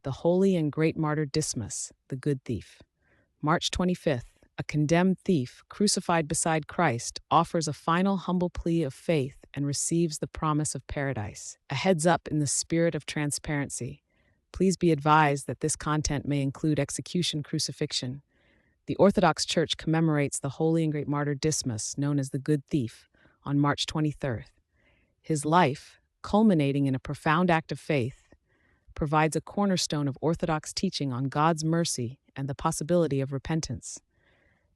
the holy and great martyr Dismas, the good thief. March 25th, a condemned thief, crucified beside Christ, offers a final humble plea of faith and receives the promise of paradise. A heads up in the spirit of transparency. Please be advised that this content may include execution crucifixion. The Orthodox Church commemorates the holy and great martyr Dismas, known as the Good Thief, on March 23rd. His life, culminating in a profound act of faith, provides a cornerstone of Orthodox teaching on God's mercy and the possibility of repentance.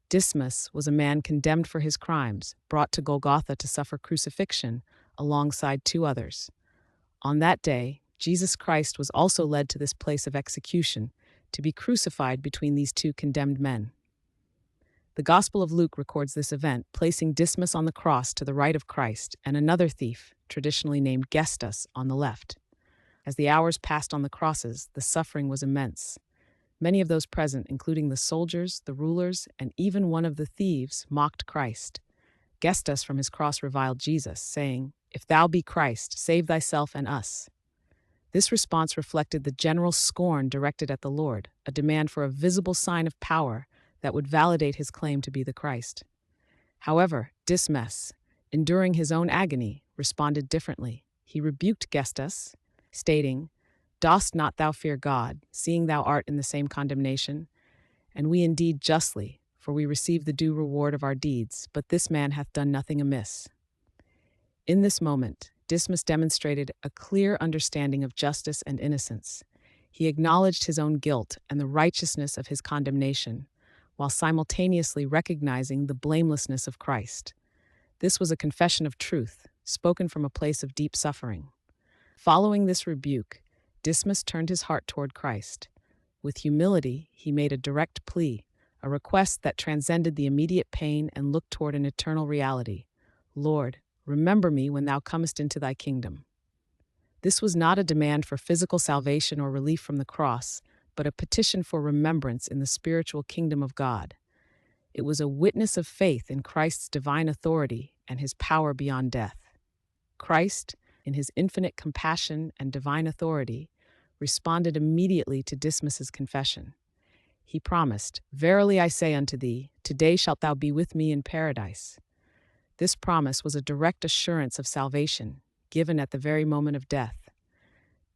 Dismas was a man condemned for his crimes, brought to Golgotha to suffer crucifixion alongside two others. On that day, Jesus Christ was also led to this place of execution to be crucified between these two condemned men. The Gospel of Luke records this event, placing Dismas on the cross to the right of Christ and another thief, traditionally named Gestas, on the left. As the hours passed on the crosses, the suffering was immense. Many of those present, including the soldiers, the rulers, and even one of the thieves, mocked Christ. Gestas from his cross reviled Jesus, saying, "If thou be Christ, save thyself and us." This response reflected the general scorn directed at the Lord, a demand for a visible sign of power that would validate his claim to be the Christ. However, Dismas, enduring his own agony, responded differently. He rebuked Gestas, stating, "Dost not thou fear God, seeing thou art in the same condemnation? And we indeed justly, for we receive the due reward of our deeds, but this man hath done nothing amiss." In this moment, Dismas demonstrated a clear understanding of justice and innocence. He acknowledged his own guilt and the righteousness of his condemnation, while simultaneously recognizing the blamelessness of Christ. This was a confession of truth, spoken from a place of deep suffering. Following this rebuke, Dismas turned his heart toward Christ. With humility, he made a direct plea, a request that transcended the immediate pain and looked toward an eternal reality. "Lord, remember me when thou comest into thy kingdom." This was not a demand for physical salvation or relief from the cross, but a petition for remembrance in the spiritual kingdom of God. It was a witness of faith in Christ's divine authority and his power beyond death. Christ, in his infinite compassion and divine authority, responded immediately to Dismas's confession. He promised, "Verily I say unto thee, today shalt thou be with me in paradise." This promise was a direct assurance of salvation, given at the very moment of death.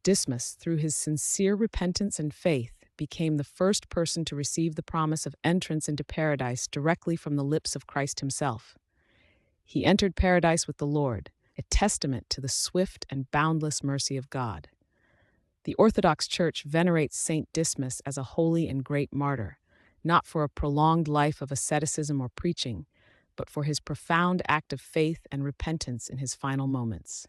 Dismas, through his sincere repentance and faith, became the first person to receive the promise of entrance into paradise directly from the lips of Christ himself. He entered paradise with the Lord, a testament to the swift and boundless mercy of God. The Orthodox Church venerates Saint Dismas as a holy and great martyr, not for a prolonged life of asceticism or preaching, but for his profound act of faith and repentance in his final moments.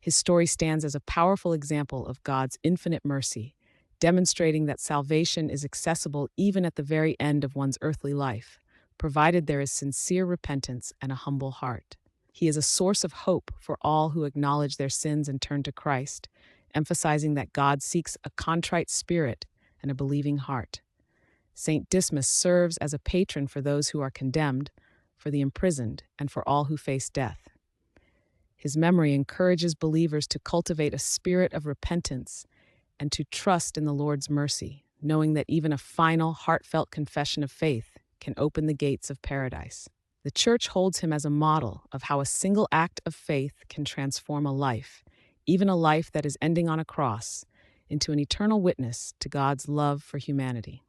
His story stands as a powerful example of God's infinite mercy, demonstrating that salvation is accessible even at the very end of one's earthly life, provided there is sincere repentance and a humble heart. He is a source of hope for all who acknowledge their sins and turn to Christ, emphasizing that God seeks a contrite spirit and a believing heart. Saint Dismas serves as a patron for those who are condemned, for the imprisoned, and for all who face death. His memory encourages believers to cultivate a spirit of repentance and to trust in the Lord's mercy, knowing that even a final, heartfelt confession of faith can open the gates of paradise. The Church holds him as a model of how a single act of faith can transform a life, even a life that is ending on a cross, into an eternal witness to God's love for humanity.